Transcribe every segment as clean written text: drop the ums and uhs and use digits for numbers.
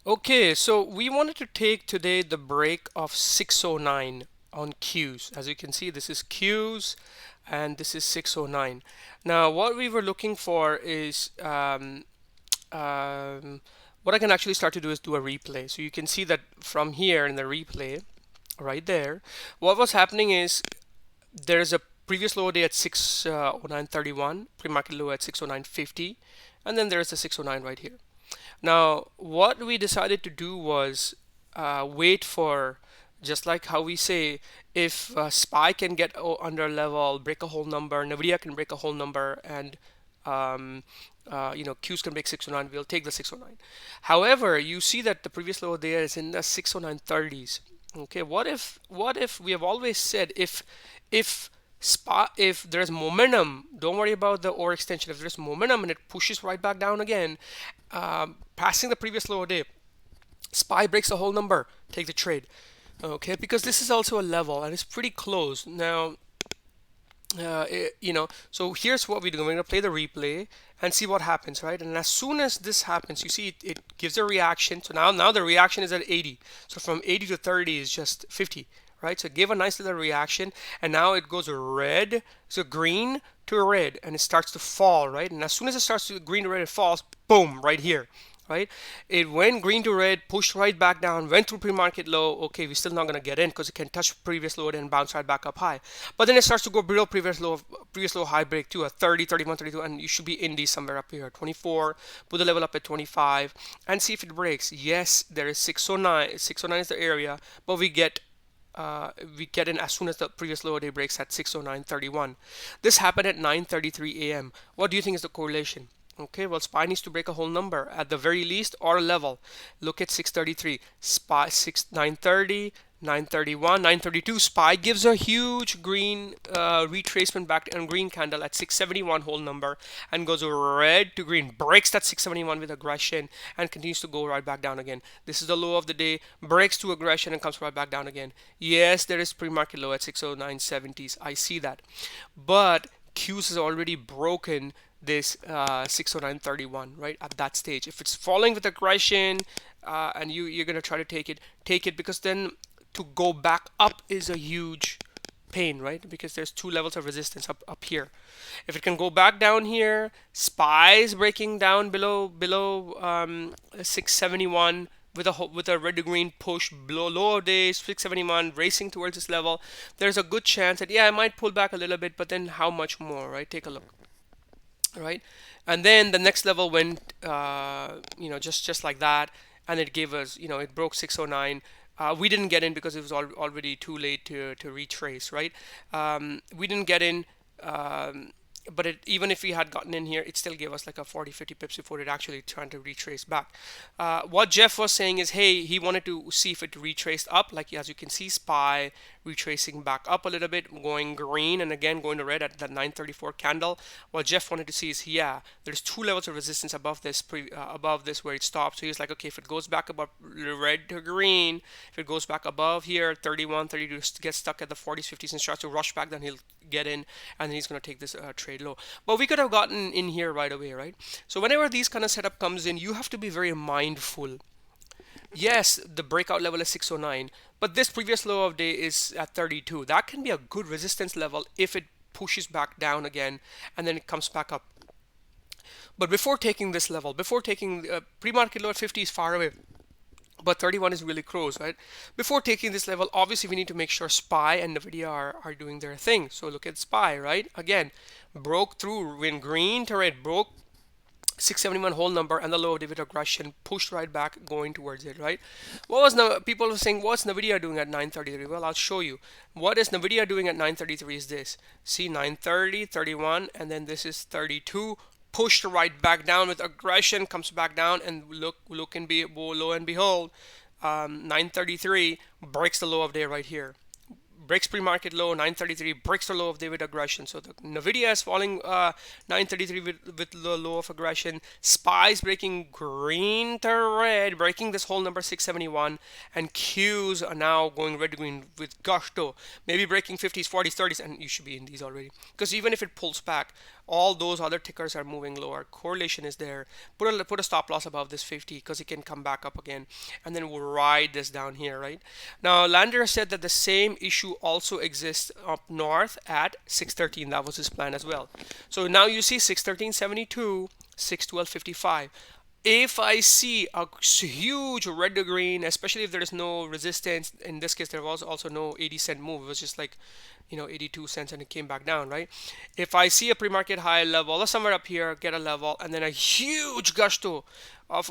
Okay, so we wanted to take today the break of 609 on Qs. As you can see, this is Qs and this is 609. Now, what we were looking for is um, what I can actually start to do is do a replay. So you can see that from here in the replay, right there, what was happening is there's a previous low day at 609.31, pre-market low at 609.50, and then there's a 609 right here. Now, what we decided to do was wait for, just like how we say, if SPY can get under level, break a whole number, NVIDIA can break a whole number, and um, Qs can break 609, we'll take the 609. However, you see that the previous low there is in the 609.30s. Okay, what if we have always said if if there's momentum, don't worry about the overextension. If there's momentum and it pushes right back down again, passing the previous lower day, SPY breaks the whole number, take the trade. Okay, because this is also a level and it's pretty close. Now, so here's what we do. We're going to play the replay and see what happens, right? And as soon as this happens, you see it gives a reaction. So now the reaction is at 80. So from 80 to 30 is just 50, right? So it gave a nice little reaction, and now it goes red, so green to red, and it starts to fall, right? And as soon as it starts to green to red, it falls, boom, right here, right? It went green to red, pushed right back down, went through pre-market low. Okay, we're still not going to get in because it can touch previous low and bounce right back up high. But then it starts to go below previous low high break to a 30, 31, 32, and you should be in these somewhere up here. 24, put the level up at 25, and see if it breaks. Yes, there is 609. 609 is the area, but we get in as soon as the previous lower day breaks at 609.31. This happened at 9:33 a.m. What do you think is the correlation? Okay, well, SPY needs to break a whole number at the very least or a level. Look at 633, SPY 930, 931, 932. SPY gives a huge green retracement back and green candle at 671 whole number and goes red to green, breaks that 671 with aggression and continues to go right back down again. This is the low of the day, breaks to aggression and comes right back down again. Yes, there is pre-market low at 609.70s. I see that, but Qs has already broken this 609.31 right at that stage. If it's falling with aggression and you're gonna try to take it, because then to go back up is a huge pain, right? Because there's two levels of resistance up here. If it can go back down here, SPY's breaking down below 671 with a red to green push below lower days 671 racing towards this level. There's a good chance that, yeah, I might pull back a little bit, but then how much more, right? Take a look, right? And then the next level went, just like that, and it gave us, it broke 609. We didn't get in because it was already too late to retrace, right? We didn't get in, but even if we had gotten in here, it still gave us like a 40, 50 pips before it actually trying to retrace back. What Jeff was saying is, hey, he wanted to see if it retraced up, like as you can see, SPY retracing back up a little bit, going green and again going to red at that 934 candle. What Jeff wanted to see is, yeah, there's two levels of resistance above this where it stops. So he's like, okay, if it goes back above red to green, if it goes back above here 31, 32, gets stuck at the 40s, 50s and starts to rush back, then he'll get in and then he's going to take this trade low. But we could have gotten in here right away, right? So whenever these kind of setup comes in, you have to be very mindful. Yes, the breakout level is 609, but this previous low of day is at 32. That can be a good resistance level if it pushes back down again and then it comes back up. But before taking this level, before taking pre-market low at 50 is far away, but 31 is really close, right? Before taking this level, obviously we need to make sure SPY and NVIDIA are doing their thing. So look at SPY, right? Again, broke through, went green to red, broke 671 whole number and the low of David aggression, pushed right back going towards it, right? What was people were saying, what's NVIDIA doing at 933? Well, I'll show you. What is NVIDIA doing at 933 is this. See, 930, 31, and then this is 32. Pushed right back down with aggression, comes back down, and look and be lo and behold, 933 breaks the low of day right here. Breaks pre-market low 933, breaks the low of day with aggression. So the Nvidia is falling 933 with the low of aggression. SPY's breaking green to red, breaking this whole number 671, and Qs are now going red to green with gusto, maybe breaking 50s, 40s, 30s, and you should be in these already. Because even if it pulls back, all those other tickers are moving lower. Correlation is there. Put a stop loss above this 50 because it can come back up again, and then we'll ride this down here, right? Now Lander said that the same issue also exists up north at 613. That was his plan as well. So now you see 613.72, 612.55. If I see a huge red to green, especially if there is no resistance, in this case there was also no 80-cent move, it was just like, 82 cents, and it came back down, right? If I see a pre-market high level or somewhere up here, get a level, and then a huge gusto of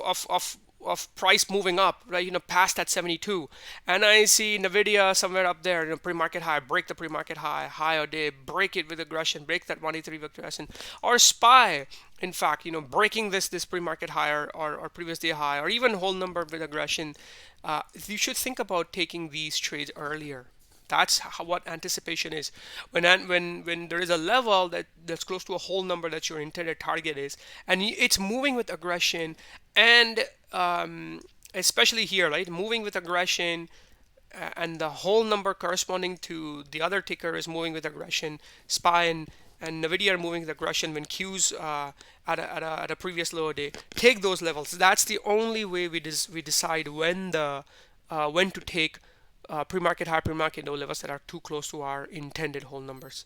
price moving up, right? Past that 72, and I see Nvidia somewhere up there, pre-market high, break the pre-market high a day, break it with aggression, break that 183 victory aggression, or SPY, in fact, breaking this pre-market high or previous day high, or even whole number with aggression. You should think about taking these trades earlier. That's what anticipation is. When there is a level that's close to a whole number that your intended target is, and it's moving with aggression, and especially here, right, moving with aggression, and the whole number corresponding to the other ticker is moving with aggression. SPY and Nvidia are moving with aggression when Q's at a previous lower day. Take those levels. That's the only way we decide when to take pre-market high, pre-market low levels that are too close to our intended whole numbers.